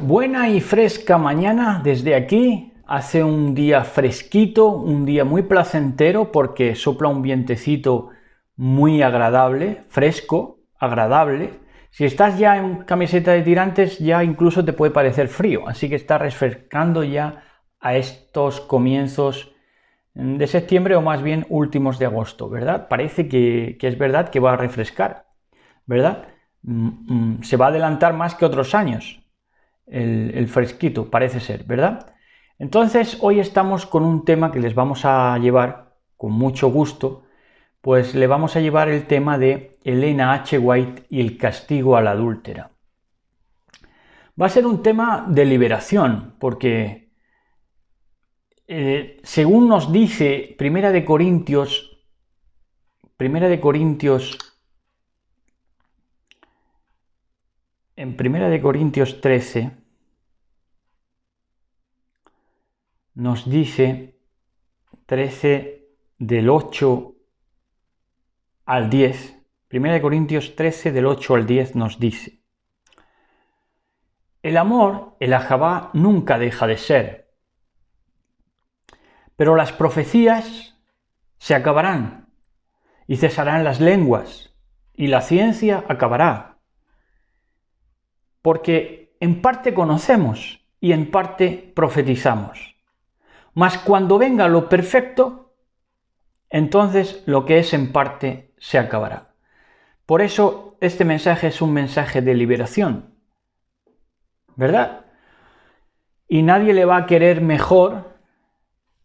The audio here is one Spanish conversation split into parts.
Buena y fresca mañana desde aquí. Hace un día fresquito, un día muy placentero porque sopla un vientecito muy agradable, fresco, agradable. Si estás ya en camiseta de tirantes ya incluso te puede parecer frío, así que está refrescando ya a estos comienzos de septiembre o más bien últimos de agosto, ¿verdad? Parece que es verdad que va a refrescar, ¿verdad? Se va a adelantar más que otros años. El fresquito, parece ser, ¿verdad? Entonces, hoy estamos con un tema que les vamos a llevar con mucho gusto, pues le vamos a llevar el tema de Elena H. White y el castigo a la adúltera. Va a ser un tema de liberación, porque según nos dice Primera de Corintios 13, nos dice 13 del 8 al 10, 1 Corintios 13 del 8 al 10 nos dice: el amor, el ajabá, nunca deja de ser, pero las profecías se acabarán y cesarán las lenguas y la ciencia acabará, porque en parte conocemos y en parte profetizamos. Mas cuando venga lo perfecto, entonces lo que es en parte se acabará. Por eso este mensaje es un mensaje de liberación, ¿verdad? Y nadie le va a querer mejor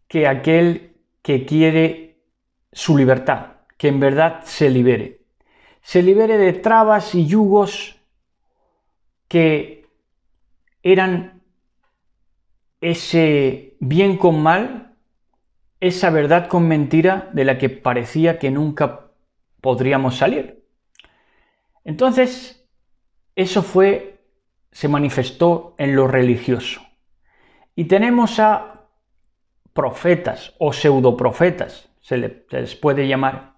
que aquel que quiere su libertad, que en verdad se libere de trabas y yugos que eran ese bien con mal, esa verdad con mentira de la que parecía que nunca podríamos salir. Entonces, eso se manifestó en lo religioso. Y tenemos a profetas o pseudoprofetas, se les puede llamar,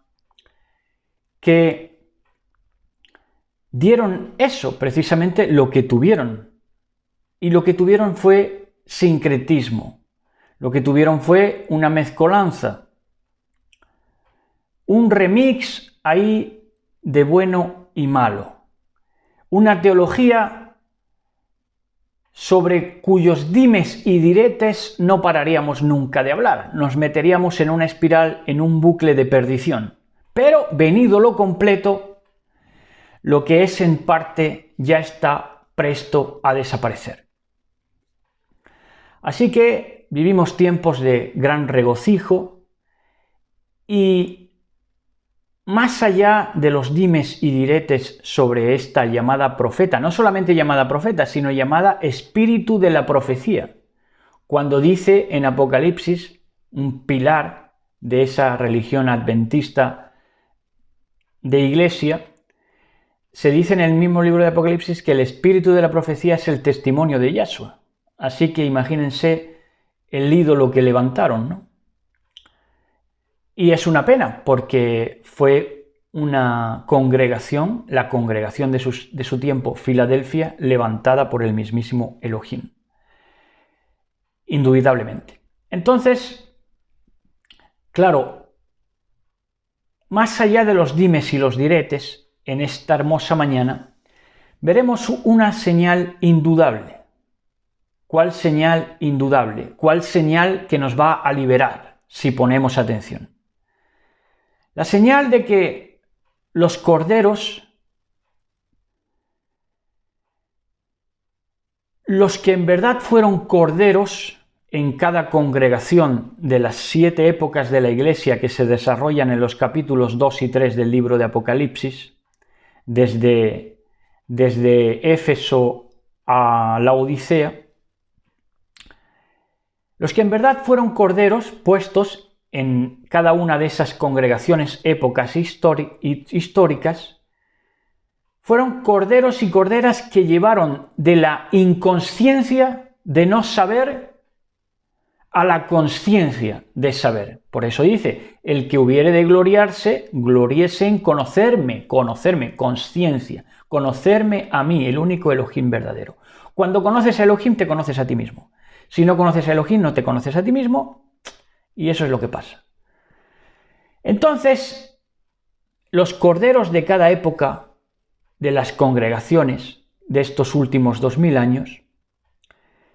que dieron eso, precisamente lo que tuvieron. Y lo que tuvieron fue sincretismo. Lo que tuvieron fue una mezcolanza, un remix ahí de bueno y malo. Una teología sobre cuyos dimes y diretes no pararíamos nunca de hablar. Nos meteríamos en una espiral, en un bucle de perdición. Pero, venido lo completo, lo que es en parte ya está presto a desaparecer. Así que vivimos tiempos de gran regocijo y más allá de los dimes y diretes sobre esta llamada profeta, no solamente llamada profeta, sino llamada espíritu de la profecía, cuando dice en Apocalipsis, un pilar de esa religión adventista de iglesia, se dice en el mismo libro de Apocalipsis que el espíritu de la profecía es el testimonio de Yahshua. Así que imagínense el ídolo que levantaron, ¿no? Y es una pena, porque fue una congregación, la congregación de su tiempo, Filadelfia, levantada por el mismísimo Elohim. Indudablemente. Entonces, claro, más allá de los dimes y los diretes, en esta hermosa mañana, veremos una señal indudable. ¿Cuál señal indudable? ¿Cuál señal que nos va a liberar si ponemos atención? La señal de que los corderos, los que en verdad fueron corderos en cada congregación de las 7 épocas de la Iglesia que se desarrollan en los capítulos 2 y 3 del libro de Apocalipsis, desde Éfeso a la Odisea, los que en verdad fueron corderos puestos en cada una de esas congregaciones, épocas históricas, fueron corderos y corderas que llevaron de la inconsciencia de no saber a la conciencia de saber. Por eso dice, el que hubiere de gloriarse, gloriese en conocerme, conciencia, conocerme a mí, el único Elohim verdadero. Cuando conoces a Elohim, te conoces a ti mismo. Si no conoces a Elohim, no te conoces a ti mismo, y eso es lo que pasa. Entonces, los corderos de cada época de las congregaciones de estos últimos 2000 años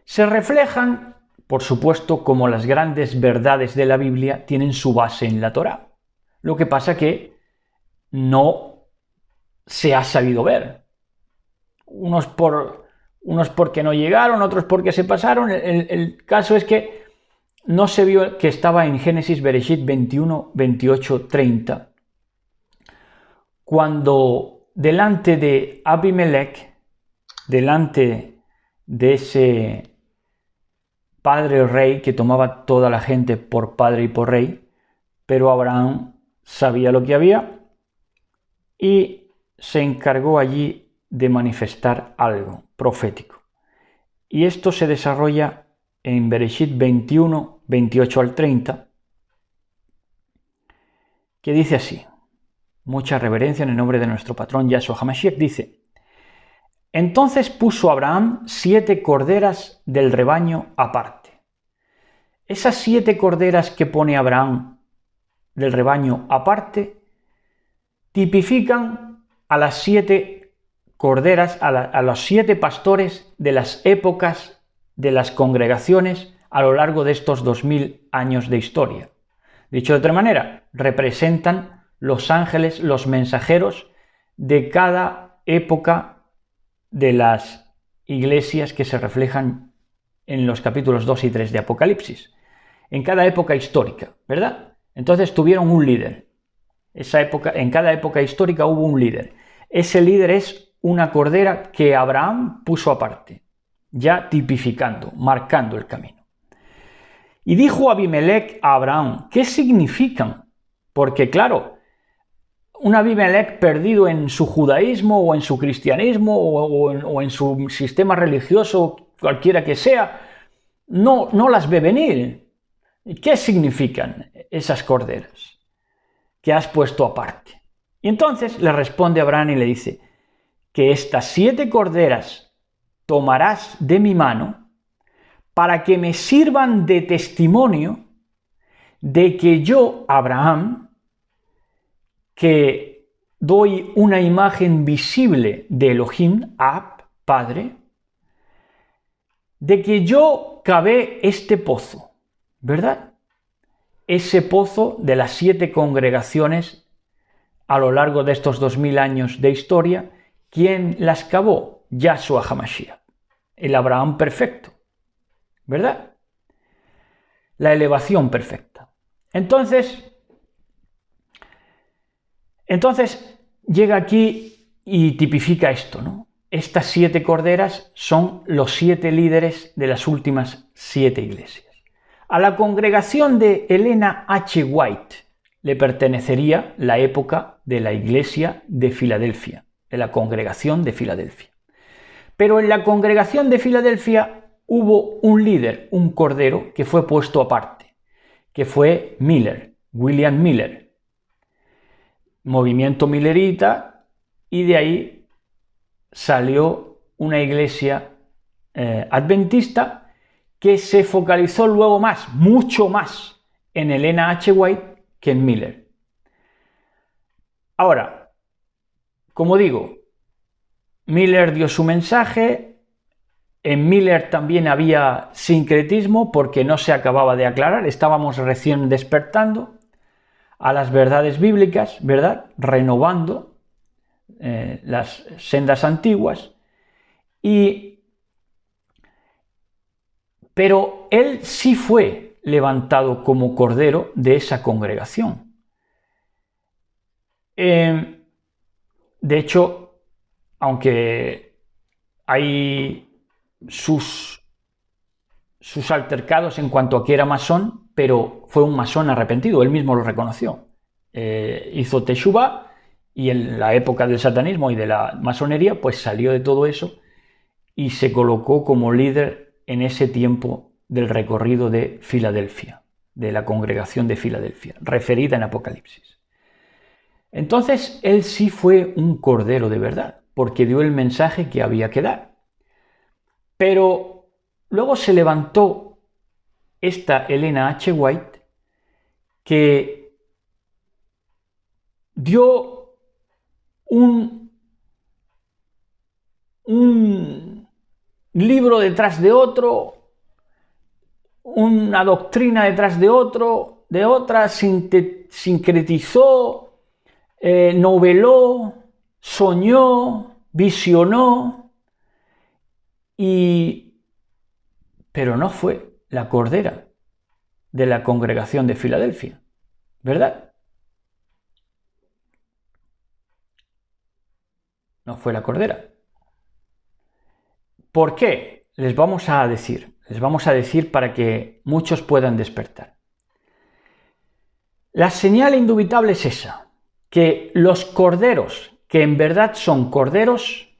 se reflejan, por supuesto, como las grandes verdades de la Biblia tienen su base en la Torá. Lo que pasa que no se ha sabido ver. Unos porque no llegaron, otros porque se pasaron. El caso es que no se vio que estaba en Génesis Bereshit 21, 28, 30, cuando delante de Abimelech, delante de ese padre rey que tomaba toda la gente por padre y por rey, pero Abraham sabía lo que había y se encargó allí de manifestar algo profético. Y esto se desarrolla en Bereshit 21, 28 al 30, que dice así, mucha reverencia en el nombre de nuestro patrón Yahshua HaMashiach, dice, entonces puso Abraham 7 corderas del rebaño aparte. Esas 7 corderas que pone Abraham del rebaño aparte tipifican a las 7 corderas, a los 7 pastores de las épocas de las congregaciones a lo largo de estos 2000 años de historia. Dicho de otra manera, representan los ángeles, los mensajeros de cada época de las iglesias que se reflejan en los capítulos 2 y 3 de Apocalipsis. En cada época histórica, ¿verdad? Entonces tuvieron un líder. En cada época histórica hubo un líder. Ese líder es una cordera que Abraham puso aparte, ya tipificando, marcando el camino. Y dijo Abimelech a Abraham, ¿qué significan? Porque claro, un Abimelech perdido en su judaísmo o en su cristianismo o en su sistema religioso, cualquiera que sea, no las ve venir. ¿Qué significan esas corderas que has puesto aparte? Y entonces le responde Abraham y le dice, que estas 7 corderas tomarás de mi mano para que me sirvan de testimonio de que yo, Abraham, que doy una imagen visible de Elohim, Ab, Padre, de que yo cavé este pozo, ¿verdad? Ese pozo de las 7 congregaciones a lo largo de estos 2000 años de historia, ¿quién las cavó? Yahshua HaMashiach, el Abraham perfecto, ¿verdad? La elevación perfecta. Entonces llega aquí y tipifica esto, ¿no? Estas 7 corderas son los 7 líderes de las últimas 7 iglesias. A la congregación de Elena H. White le pertenecería la época de la iglesia de Filadelfia, de la congregación de Filadelfia. Pero en la congregación de Filadelfia hubo un líder, un cordero, que fue puesto aparte, que fue Miller, William Miller, movimiento millerita, y de ahí salió una iglesia adventista que se focalizó luego mucho más, en Elena H. White que en Miller. Ahora, como digo, Miller dio su mensaje, en Miller también había sincretismo porque no se acababa de aclarar, estábamos recién despertando a las verdades bíblicas, ¿verdad? Renovando las sendas antiguas, pero él sí fue levantado como cordero de esa congregación. De hecho, aunque hay sus altercados en cuanto a que era masón, pero fue un masón arrepentido, él mismo lo reconoció. Hizo teshuvá y en la época del satanismo y de la masonería, pues salió de todo eso y se colocó como líder en ese tiempo del recorrido de Filadelfia, de la congregación de Filadelfia, referida en Apocalipsis. Entonces, él sí fue un cordero de verdad, porque dio el mensaje que había que dar. Pero luego se levantó esta Elena H. White, que dio un libro detrás de otro, una doctrina detrás de otra, sincretizó, noveló, soñó, visionó, pero no fue la cordera de la congregación de Filadelfia, ¿verdad? No fue la cordera. ¿Por qué? Les vamos a decir para que muchos puedan despertar. La señal indubitable es esa, que los corderos, que en verdad son corderos,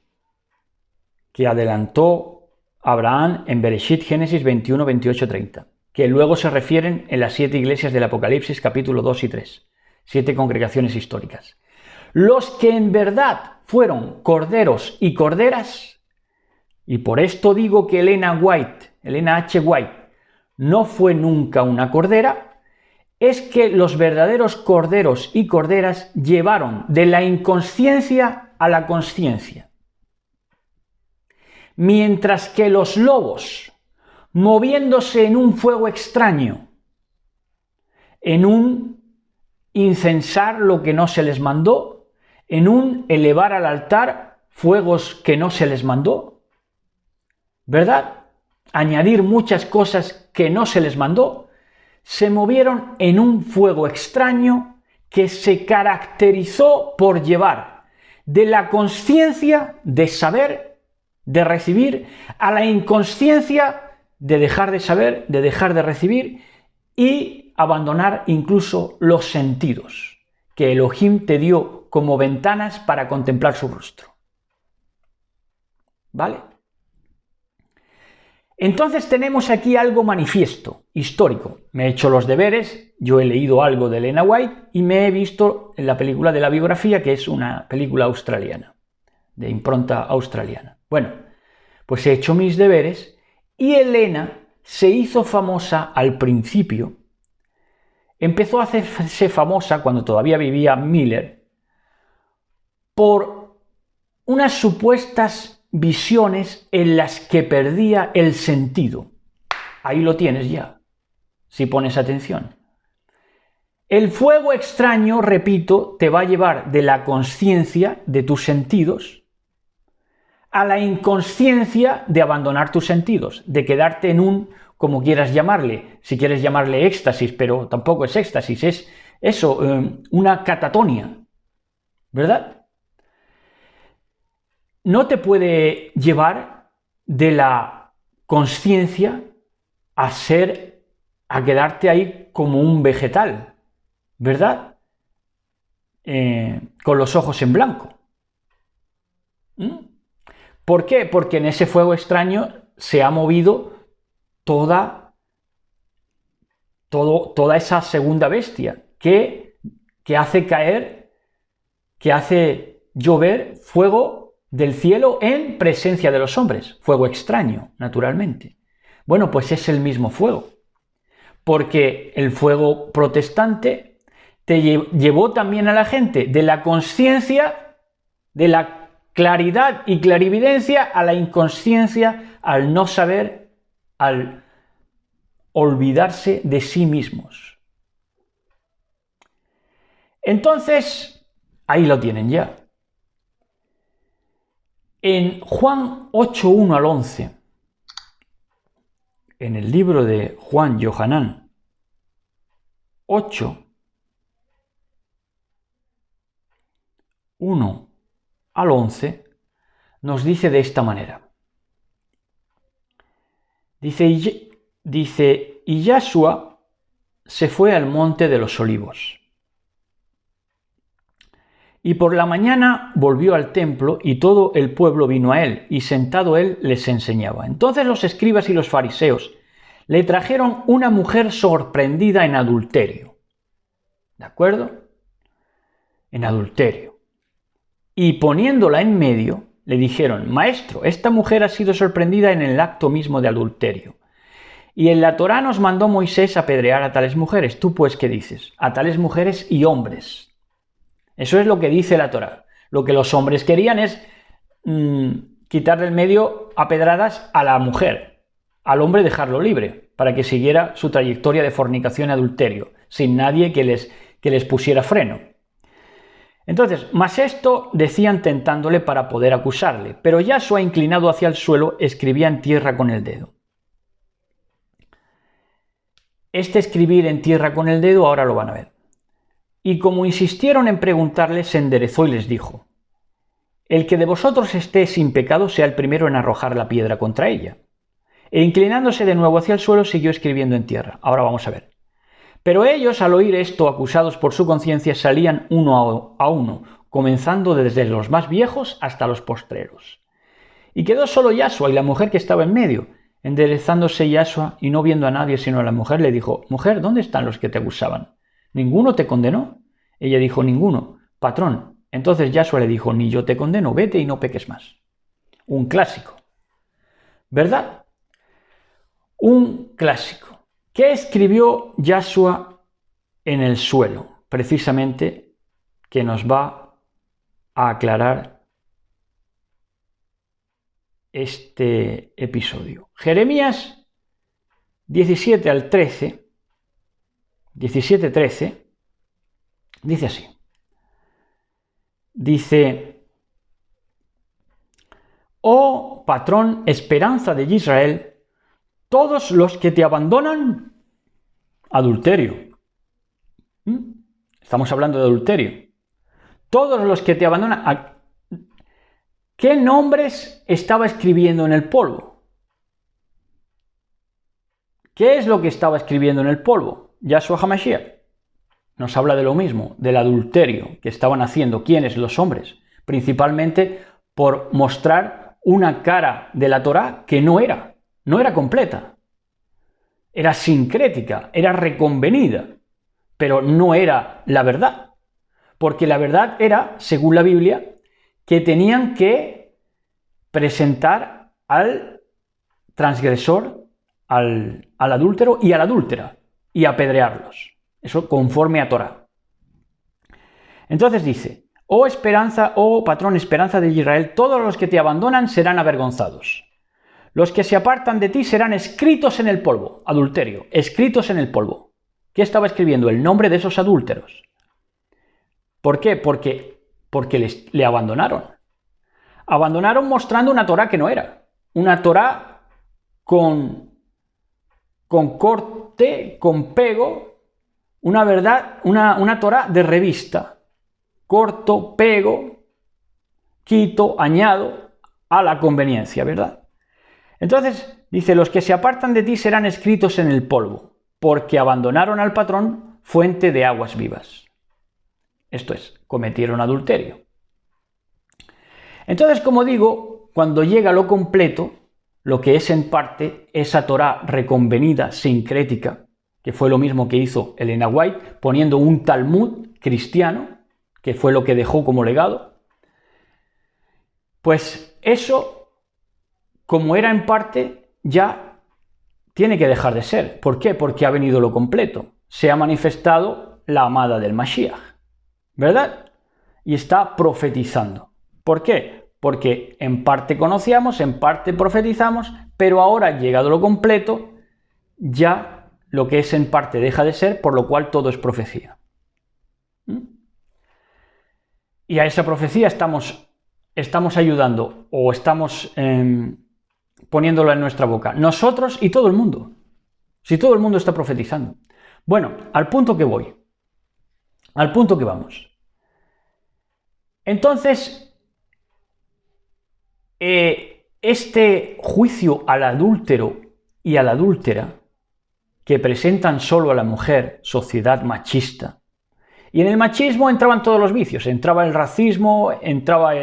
que adelantó Abraham en Bereshit, Génesis 21, 28, 30, que luego se refieren en las 7 iglesias del Apocalipsis, capítulo 2 y 3, 7 congregaciones históricas. Los que en verdad fueron corderos y corderas, y por esto digo que Elena H. White, no fue nunca una cordera, es que los verdaderos corderos y corderas llevaron de la inconsciencia a la consciencia. Mientras que los lobos, moviéndose en un fuego extraño, en un incensar lo que no se les mandó, en un elevar al altar fuegos que no se les mandó, ¿verdad? Añadir muchas cosas que no se les mandó, se movieron en un fuego extraño que se caracterizó por llevar de la consciencia de saber, de recibir, a la inconsciencia de dejar de saber, de dejar de recibir y abandonar incluso los sentidos que Elohim te dio como ventanas para contemplar su rostro. ¿Vale? Entonces tenemos aquí algo manifiesto, histórico. Me he hecho los deberes, yo he leído algo de Elena White y me he visto en la película de la biografía, que es una película australiana, de impronta australiana. Bueno, pues he hecho mis deberes y Elena se hizo famosa al principio. Empezó a hacerse famosa cuando todavía vivía Miller por unas supuestas visiones en las que perdía el sentido. Ahí lo tienes ya, si pones atención. El fuego extraño, repito, te va a llevar de la consciencia de tus sentidos a la inconsciencia de abandonar tus sentidos, de quedarte en un, como quieras llamarle, si quieres llamarle éxtasis, pero tampoco es éxtasis, es eso, una catatonia, ¿verdad? No te puede llevar de la consciencia a quedarte ahí como un vegetal, ¿verdad? Con los ojos en blanco. ¿Por qué? Porque en ese fuego extraño se ha movido toda esa segunda bestia que hace caer, que hace llover fuego del cielo en presencia de los hombres. Fuego extraño, naturalmente. Bueno, pues es el mismo fuego. Porque el fuego protestante te llevó también a la gente de la consciencia, de la claridad y clarividencia, a la inconsciencia, al no saber, al olvidarse de sí mismos. Entonces, ahí lo tienen ya. En Juan 8, 1 al 11, en el libro de Juan Yohanan 8, 1 al 11, nos dice de esta manera. Dice, y Yahshua se fue al monte de los olivos. Y por la mañana volvió al templo y todo el pueblo vino a él, y sentado él les enseñaba. Entonces los escribas y los fariseos le trajeron una mujer sorprendida en adulterio. ¿De acuerdo? En adulterio. Y poniéndola en medio, le dijeron: Maestro, esta mujer ha sido sorprendida en el acto mismo de adulterio. Y en la Torá nos mandó Moisés apedrear a tales mujeres. ¿Tú pues qué dices? A tales mujeres y hombres. Eso es lo que dice la Torá. Lo que los hombres querían es quitar del medio a pedradas a la mujer. Al hombre dejarlo libre, para que siguiera su trayectoria de fornicación y adulterio, sin nadie que les pusiera freno. Entonces, más esto decían tentándole para poder acusarle, pero Yahshua, inclinado hacia el suelo, escribía en tierra con el dedo. Este escribir en tierra con el dedo ahora lo van a ver. Y como insistieron en preguntarle, se enderezó y les dijo: El que de vosotros esté sin pecado sea el primero en arrojar la piedra contra ella. E inclinándose de nuevo hacia el suelo, siguió escribiendo en tierra. Ahora vamos a ver. Pero ellos, al oír esto, acusados por su conciencia, salían uno a uno, comenzando desde los más viejos hasta los postreros. Y quedó solo Yahshua y la mujer que estaba en medio. Enderezándose Yahshua y no viendo a nadie sino a la mujer, le dijo: Mujer, ¿dónde están los que te acusaban? ¿Ninguno te condenó? Ella dijo: Ninguno. Patrón. Entonces Yahshua le dijo: Ni yo te condeno, vete y no peques más. Un clásico. ¿Verdad? Un clásico. ¿Qué escribió Yahshua en el suelo? Precisamente, que nos va a aclarar este episodio. Jeremías 17 al 13, 17-13, dice así. Dice: Oh patrón, esperanza de Israel, todos los que te abandonan, adulterio. Estamos hablando de adulterio. Todos los que te abandonan. ¿Qué nombres estaba escribiendo en el polvo? ¿Qué es lo que estaba escribiendo en el polvo? Yahshua HaMashiach. Nos habla de lo mismo, del adulterio que estaban haciendo. ¿Quiénes? Los hombres. Principalmente por mostrar una cara de la Torá que no era completa. Era sincrética, era reconvenida, pero no era la verdad. Porque la verdad era, según la Biblia, que tenían que presentar al transgresor, al adúltero y a la adúltera, y apedrearlos. Eso conforme a Torá. Entonces dice: Oh esperanza, oh patrón, esperanza de Israel, todos los que te abandonan serán avergonzados. Los que se apartan de ti serán escritos en el polvo. Adulterio, escritos en el polvo. ¿Qué estaba escribiendo? El nombre de esos adúlteros. ¿Por qué? Porque le abandonaron. Abandonaron mostrando una Torá que no era. Una Torá con corte, con pego, una verdad, una Torá de revista. Corto, pego, quito, añado a la conveniencia, ¿verdad? Entonces, dice: los que se apartan de ti serán escritos en el polvo, porque abandonaron al patrón, fuente de aguas vivas. Esto es, cometieron adulterio. Entonces, como digo, cuando llega lo completo, lo que es en parte esa Torá reconvenida, sincrética, que fue lo mismo que hizo Elena White, poniendo un Talmud cristiano, que fue lo que dejó como legado, pues eso, como era en parte, ya tiene que dejar de ser. ¿Por qué? Porque ha venido lo completo. Se ha manifestado la amada del Mashiach, ¿verdad? Y está profetizando. ¿Por qué? Porque en parte conocíamos, en parte profetizamos, pero ahora, llegado lo completo, ya lo que es en parte deja de ser, por lo cual todo es profecía. Y a esa profecía estamos ayudando, o estamos poniéndola en nuestra boca, nosotros y todo el mundo. Si todo el mundo está profetizando. Bueno, al punto que voy, al punto que vamos. Entonces, este juicio al adúltero y a la adúltera, que presentan solo a la mujer, sociedad machista, y en el machismo entraban todos los vicios, entraba el racismo, entraba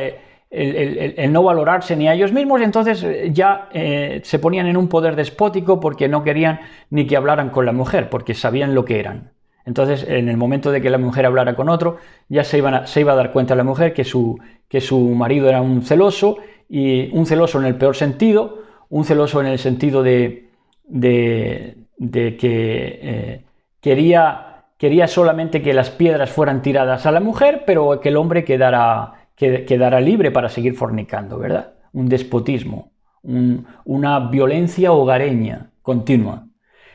el no valorarse ni a ellos mismos, entonces ya se ponían en un poder despótico porque no querían ni que hablaran con la mujer, porque sabían lo que eran. Entonces, en el momento de que la mujer hablara con otro, ya se iba a dar cuenta la mujer que su marido era un celoso, y un celoso en el peor sentido, un celoso en el sentido de que quería solamente que las piedras fueran tiradas a la mujer, pero que el hombre quedara libre para seguir fornicando, ¿verdad? Un despotismo, una violencia hogareña continua.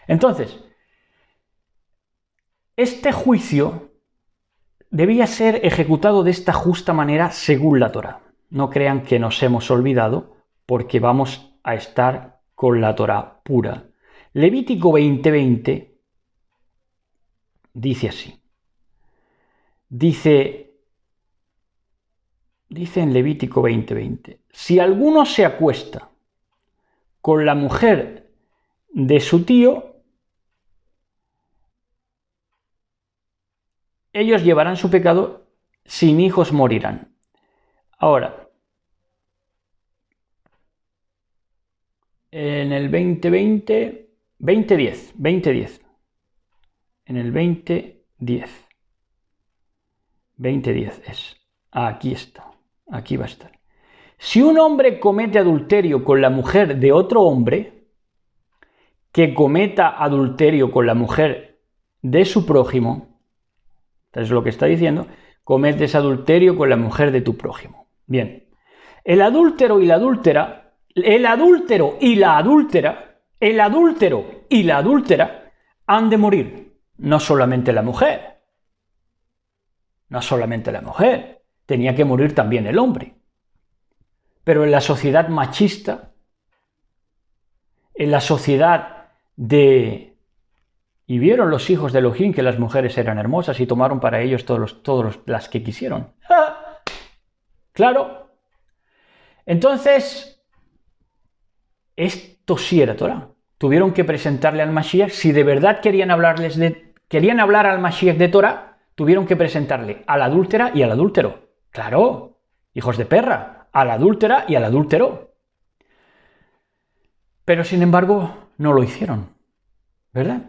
Entonces, este juicio debía ser ejecutado de esta justa manera según la Torá. No crean que nos hemos olvidado, porque vamos a estar con la Torá pura. Levítico 20:20 dice así. Dice en Levítico 20:20, si alguno se acuesta con la mujer de su tío, ellos llevarán su pecado, sin hijos morirán. Ahora, en el 2010, en el 2010 es, aquí está, aquí va a estar. Si un hombre comete adulterio con la mujer de otro hombre, que cometa adulterio con la mujer de su prójimo, es lo que está diciendo, cometes adulterio con la mujer de tu prójimo. Bien, el adúltero y la adúltera, han de morir, no solamente la mujer, tenía que morir también el hombre. Pero en la sociedad machista, en la sociedad y vieron los hijos de Elohim que las mujeres eran hermosas y tomaron para ellos todas las que quisieron. ¡Ah! Claro. Entonces, esto sí era Torah. Tuvieron que presentarle al Mashiach, si de verdad querían hablar al Mashiach de Torah, tuvieron que presentarle a la adúltera y al adúltero. Claro, hijos de perra, a la adúltera y al adúltero. Pero sin embargo, no lo hicieron, ¿verdad?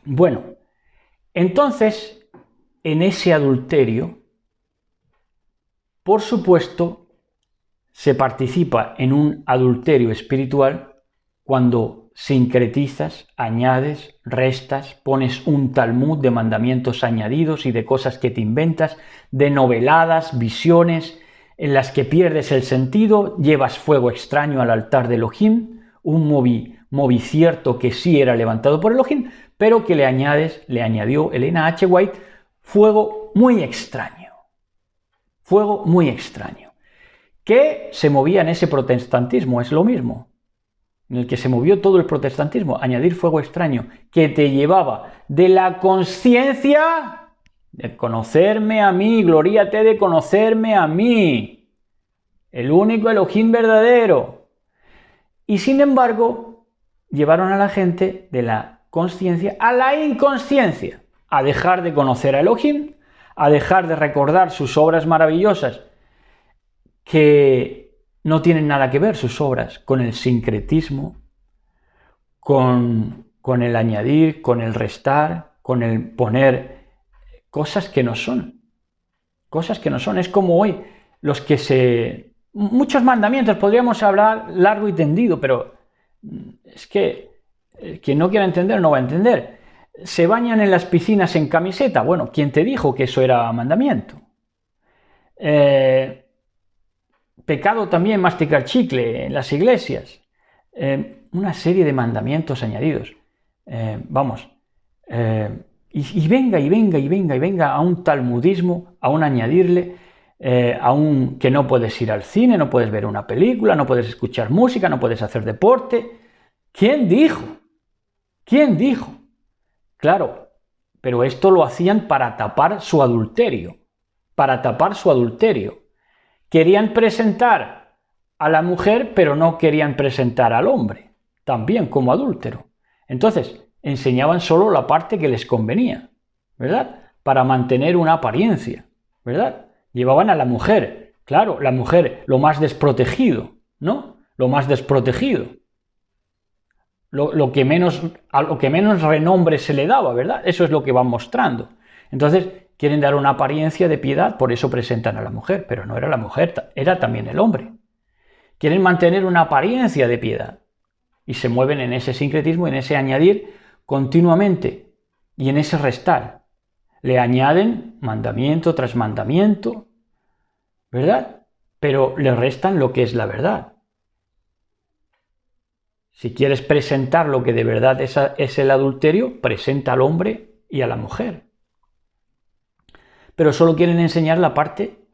Bueno, entonces, en ese adulterio, por supuesto, se participa en un adulterio espiritual cuando sincretizas, añades, restas, pones un talmud de mandamientos añadidos y de cosas que te inventas, de noveladas, visiones, en las que pierdes el sentido, llevas fuego extraño al altar de Elohim, un movicierto que sí era levantado por Elohim, pero que le añadió Elena H. White, fuego muy extraño, que se movía en ese protestantismo, es lo mismo, en el que se movió todo el protestantismo, añadir fuego extraño, que te llevaba de la conciencia de conocerme a mí, gloríate de conocerme a mí, el único Elohim verdadero. Y sin embargo, llevaron a la gente de la consciencia a la inconsciencia, a dejar de conocer a Elohim, a dejar de recordar sus obras maravillosas, que no tienen nada que ver sus obras con el sincretismo, con el añadir, con el restar, con el poner cosas que no son. Es como hoy muchos mandamientos, podríamos hablar largo y tendido, pero es que quien no quiera entender no va a entender. ¿Se bañan en las piscinas en camiseta? Bueno, ¿quién te dijo que eso era mandamiento? Pecado también masticar chicle en las iglesias. Una serie de mandamientos añadidos. Y venga a un talmudismo, a un añadirle, a un que no puedes ir al cine, no puedes ver una película, no puedes escuchar música, no puedes hacer deporte. ¿Quién dijo? Claro, pero esto lo hacían para tapar su adulterio. Querían presentar a la mujer, pero no querían presentar al hombre, también como adúltero. Entonces, enseñaban solo la parte que les convenía, ¿verdad? Para mantener una apariencia, ¿verdad? Llevaban a la mujer Claro, la mujer, lo más desprotegido, ¿no? Lo más desprotegido. A lo que menos renombre se le daba, ¿verdad? Eso es lo que van mostrando. Entonces, quieren dar una apariencia de piedad, por eso presentan a la mujer, pero no era la mujer, era también el hombre. Quieren mantener una apariencia de piedad y se mueven en ese sincretismo, en ese añadir continuamente y en ese restar. Le añaden mandamiento tras mandamiento, ¿verdad? Pero le restan lo que es la verdad. Si quieres presentar lo que de verdad es el adulterio, presenta al hombre y a la mujer. Pero solo quieren enseñar la parte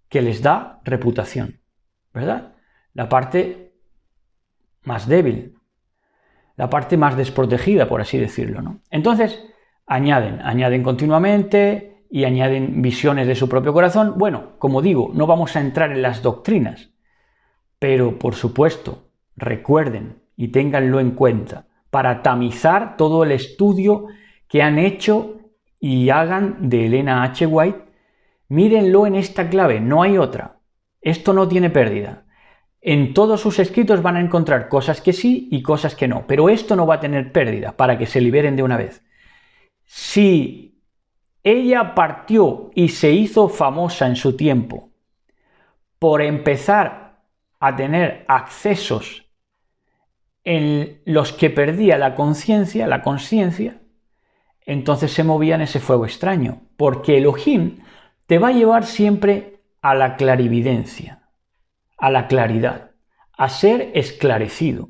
que les da reputación, ¿verdad? La parte más débil, la parte más desprotegida, por así decirlo, ¿no? Entonces, añaden continuamente y añaden visiones de su propio corazón. Bueno, como digo, no vamos a entrar en las doctrinas, pero por supuesto, recuerden y ténganlo en cuenta para tamizar todo el estudio que han hecho y hagan de Elena H. White. Mírenlo en esta clave, no hay otra. Esto no tiene pérdida. En todos sus escritos van a encontrar cosas que sí y cosas que no, pero esto no va a tener pérdida para que se liberen de una vez. Si ella partió y se hizo famosa en su tiempo por empezar a tener accesos en los que perdía la conciencia, entonces se movía en ese fuego extraño, porque Elohim te va a llevar siempre a la clarividencia, a la claridad, a ser esclarecido,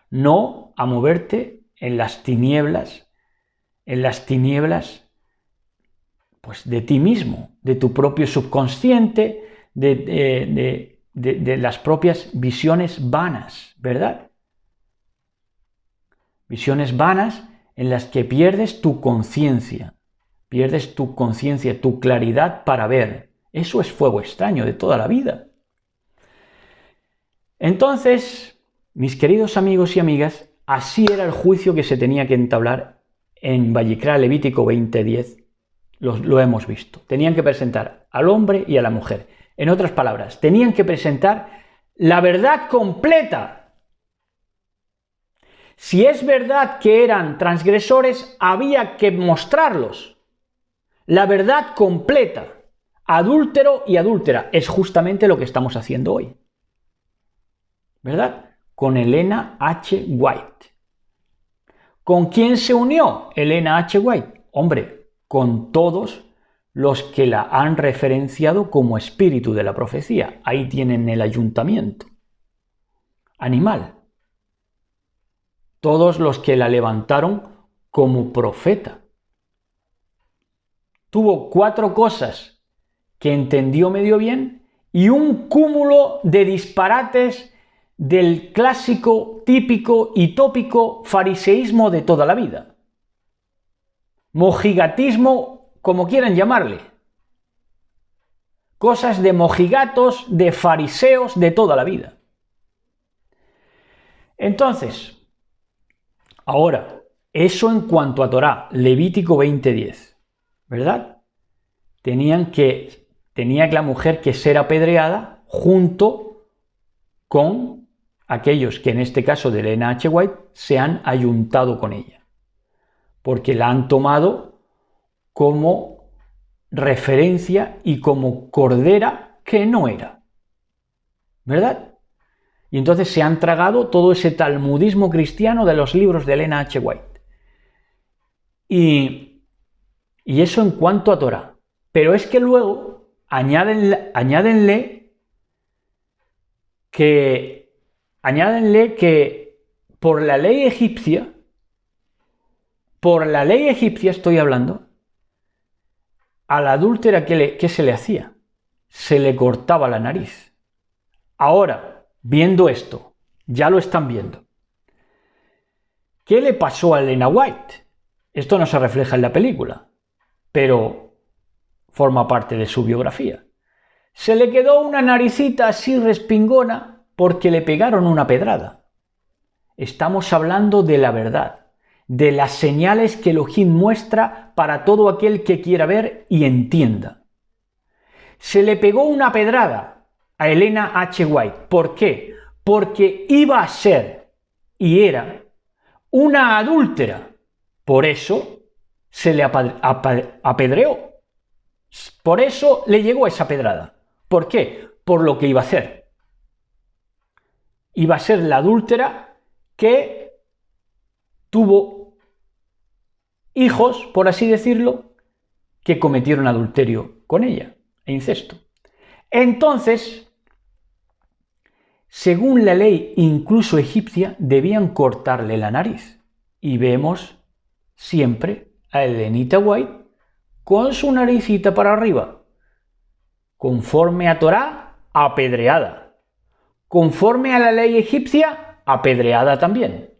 no a moverte en las tinieblas pues de ti mismo, de tu propio subconsciente, de las propias visiones vanas, ¿verdad? Visiones vanas en las que pierdes tu conciencia, tu claridad para ver. Eso es fuego extraño de toda la vida. Entonces, mis queridos amigos y amigas, así era el juicio que se tenía que entablar en Vayikra, Levítico 20:10. Lo hemos visto. Tenían que presentar al hombre y a la mujer. En otras palabras, tenían que presentar la verdad completa. Si es verdad que eran transgresores, había que mostrarlos. La verdad completa. Adúltero y adúltera. Es justamente lo que estamos haciendo hoy. ¿Verdad? Con Elena H. White. ¿Con quién se unió Elena H. White? Hombre, con todos los que la han referenciado como espíritu de la profecía. Ahí tienen el ayuntamiento animal. Todos los que la levantaron como profeta. Tuvo 4 cosas que entendió medio bien y un cúmulo de disparates del clásico, típico y tópico fariseísmo de toda la vida. Mojigatismo, como quieran llamarle. Cosas de mojigatos, de fariseos de toda la vida. Entonces, ahora, eso en cuanto a Torá, Levítico 20:10, ¿verdad? Tenía la mujer que ser apedreada junto con aquellos que en este caso de Elena H. White se han ayuntado con ella, porque la han tomado como referencia y como cordera que no era, ¿verdad? Y entonces se han tragado todo ese talmudismo cristiano de los libros de Elena H. White. Y eso en cuanto a Torá. Pero es que luego añádenle que por la ley egipcia estoy hablando, a la adúltera ¿qué se le hacía? Se le cortaba la nariz. Ahora, viendo esto, ya lo están viendo. ¿Qué le pasó a Elena White? Esto no se refleja en la película, pero forma parte de su biografía. Se le quedó una naricita así respingona porque le pegaron una pedrada. Estamos hablando de la verdad, de las señales que Elohim muestra para todo aquel que quiera ver y entienda. Se le pegó una pedrada a Elena H. White. ¿Por qué? Porque iba a ser y era una adúltera. Por eso se le apedreó. Por eso le llegó esa pedrada. ¿Por qué? Por lo que iba a hacer. Iba a ser la adúltera que tuvo hijos, por así decirlo, que cometieron adulterio con ella, e incesto. Entonces, según la ley incluso egipcia, debían cortarle la nariz. Y vemos siempre a Elenita White con su naricita para arriba. Conforme a Torá, apedreada. Conforme a la ley egipcia, apedreada también.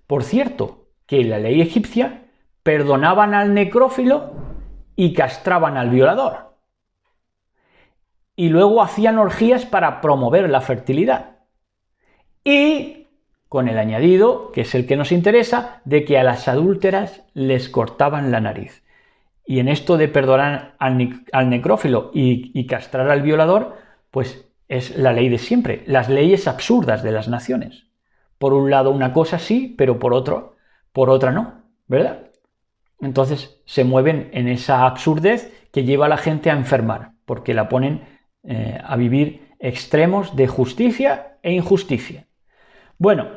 Por cierto, que en la ley egipcia perdonaban al necrófilo y castraban al violador. Y luego hacían orgías para promover la fertilidad. Y con el añadido, que es el que nos interesa, de que a las adúlteras les cortaban la nariz. Y en esto de perdonar al necrófilo y castrar al violador, pues es la ley de siempre, las leyes absurdas de las naciones. Por un lado una cosa sí, pero por otra no, ¿verdad? Entonces se mueven en esa absurdez que lleva a la gente a enfermar, porque la ponen a vivir extremos de justicia e injusticia. Bueno,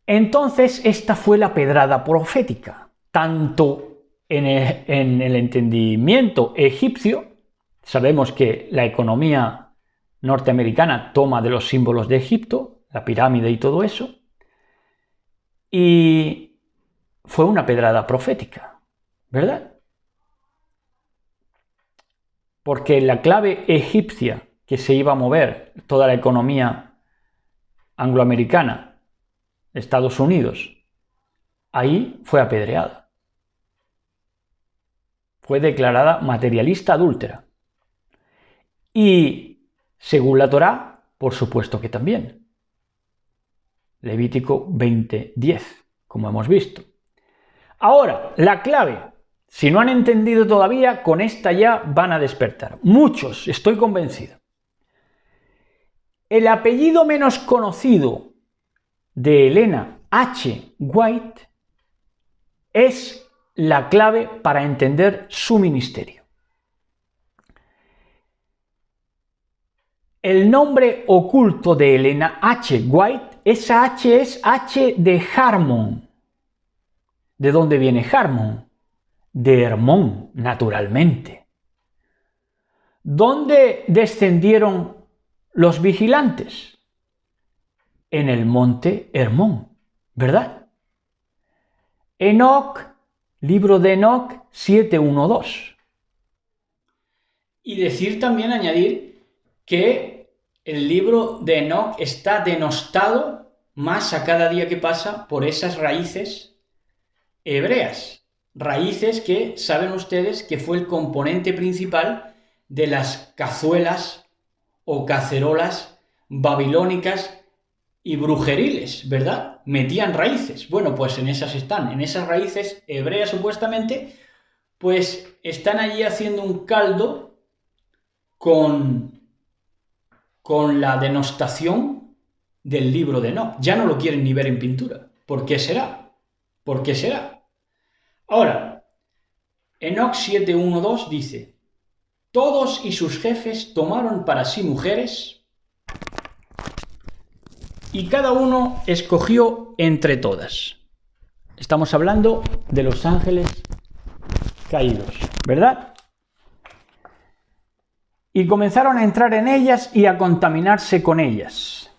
entonces esta fue la pedrada profética, tanto en el entendimiento egipcio. Sabemos que la economía norteamericana toma de los símbolos de Egipto, la pirámide y todo eso, y fue una pedrada profética, ¿verdad? Porque la clave egipcia que se iba a mover toda la economía angloamericana, Estados Unidos, ahí fue apedreada. Fue declarada materialista adúltera. Y según la Torá, por supuesto que también. Levítico 20:10, como hemos visto. Ahora, la clave. Si no han entendido todavía, con esta ya van a despertar. Muchos, estoy convencido. El apellido menos conocido de Elena H. White es la clave para entender su ministerio. El nombre oculto de Elena H. White, esa H es H de Harmon. ¿De dónde viene Harmon? De Hermón, naturalmente. ¿Dónde descendieron los vigilantes? En el monte Hermón, ¿verdad? Enoc, libro de Enoc 7:1-2. Y decir también, añadir, que el libro de Enoc está denostado más a cada día que pasa por esas raíces hebreas. Raíces que saben ustedes que fue el componente principal de las cazuelas o cacerolas babilónicas y brujeriles, ¿verdad? Metían raíces. Bueno, pues en esas están, en esas raíces hebreas supuestamente, pues están allí haciendo un caldo con la denostación del libro de Enoc. Ya no lo quieren ni ver en pintura. ¿Por qué será? ¿Por qué será? Ahora, Enoc 7:1-2 dice: todos y sus jefes tomaron para sí mujeres y cada uno escogió entre todas. Estamos hablando de los ángeles caídos, ¿verdad? Y comenzaron a entrar en ellas y a contaminarse con ellas.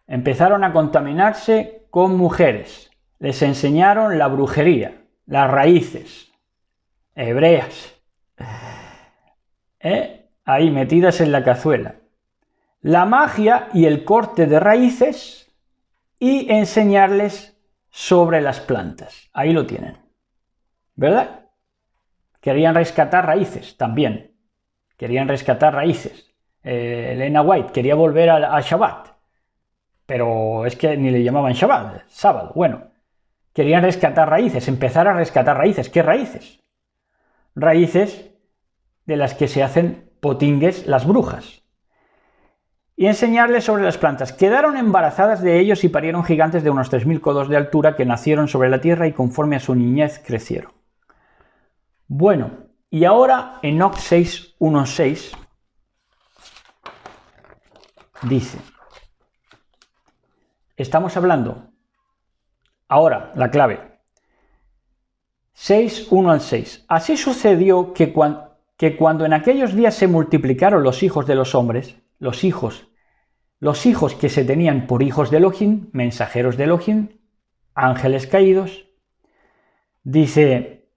Empezaron a contaminarse con mujeres. Les enseñaron la brujería, las raíces hebreas, ahí metidas en la cazuela, la magia y el corte de raíces, y enseñarles sobre las plantas. Ahí lo tienen, ¿verdad? Querían rescatar raíces también, querían rescatar raíces. Elena White quería volver a Shabbat, pero es que ni le llamaban Shabbat, sábado. Bueno, querían rescatar raíces, empezar a rescatar raíces. ¿Qué raíces? Raíces de las que se hacen potingues, las brujas, y enseñarles sobre las plantas. Quedaron embarazadas de ellos y parieron gigantes de unos 3000 codos de altura que nacieron sobre la tierra y conforme a su niñez crecieron. Bueno, y ahora Enoc 6:1-6 dice, estamos hablando, ahora la clave, 6:1-6. Así sucedió que cuando en aquellos días se multiplicaron los hijos de los hombres, los hijos que se tenían por hijos de Elohim, mensajeros de Elohim, ángeles caídos, dice,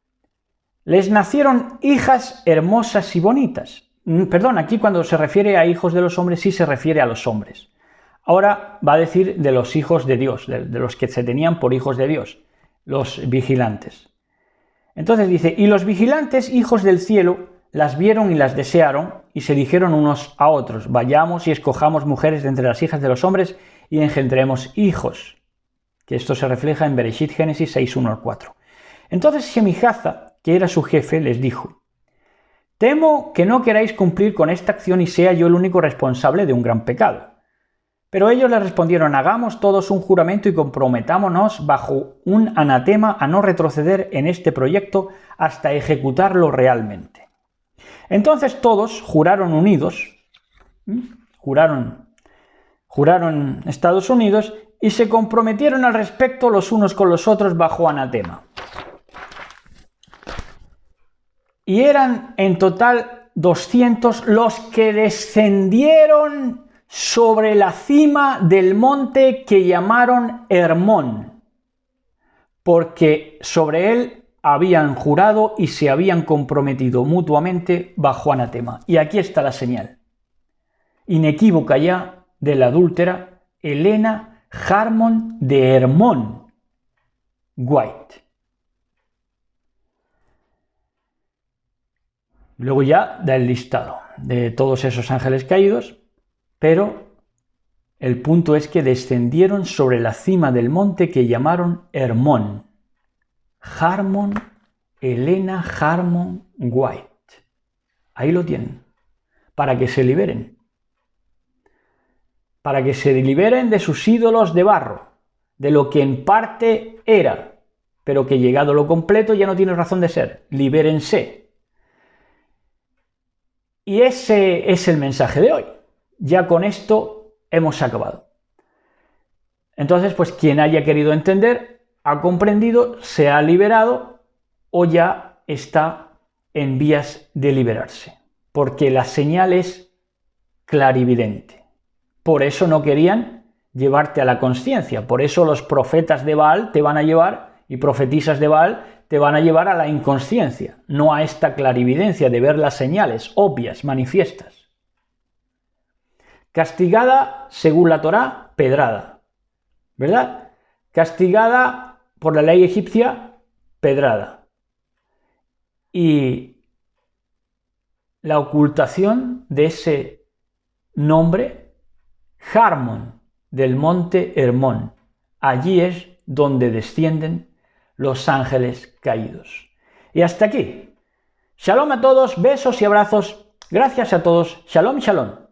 les nacieron hijas hermosas y bonitas. Perdón, aquí cuando se refiere a hijos de los hombres sí se refiere a los hombres. Ahora va a decir de los hijos de Dios, de los que se tenían por hijos de Dios, los vigilantes. Entonces dice, y los vigilantes, hijos del cielo, las vieron y las desearon, y se dijeron unos a otros, vayamos y escojamos mujeres de entre las hijas de los hombres y engendremos hijos. Que esto se refleja en Bereshit Génesis 6:1-4. Entonces Shemijaza, que era su jefe, les dijo, temo que no queráis cumplir con esta acción y sea yo el único responsable de un gran pecado. Pero ellos le respondieron, hagamos todos un juramento y comprometámonos bajo un anatema a no retroceder en este proyecto hasta ejecutarlo realmente. Entonces todos juraron unidos, juraron Estados Unidos y se comprometieron al respecto los unos con los otros bajo anatema. Y eran en total 200 los que descendieron sobre la cima del monte que llamaron Hermón, porque sobre él habían jurado y se habían comprometido mutuamente bajo anatema. Y aquí está la señal, inequívoca ya, de la adúltera Helena Harmon de Hermón White. Luego ya da el listado de todos esos ángeles caídos, pero el punto es que descendieron sobre la cima del monte que llamaron Hermón. Harmon, Helena Harmon White. Ahí lo tienen. Para que se liberen. Para que se liberen de sus ídolos de barro, de lo que en parte era, pero que llegado lo completo ya no tiene razón de ser. Libérense. Y ese es el mensaje de hoy. Ya con esto hemos acabado. Entonces, pues quien haya querido entender, ha comprendido, se ha liberado o ya está en vías de liberarse. Porque la señal es clarividente. Por eso no querían llevarte a la consciencia. Por eso los profetas de Baal te van a llevar, y profetisas de Baal te van a llevar a la inconsciencia, no a esta clarividencia de ver las señales obvias, manifiestas. Castigada, según la Torá, pedrada, ¿verdad? Castigada por la ley egipcia, pedrada. Y la ocultación de ese nombre, Harmon, del monte Hermón. Allí es donde descienden los ángeles caídos. Y hasta aquí. Shalom a todos, besos y abrazos. Gracias a todos. Shalom, shalom.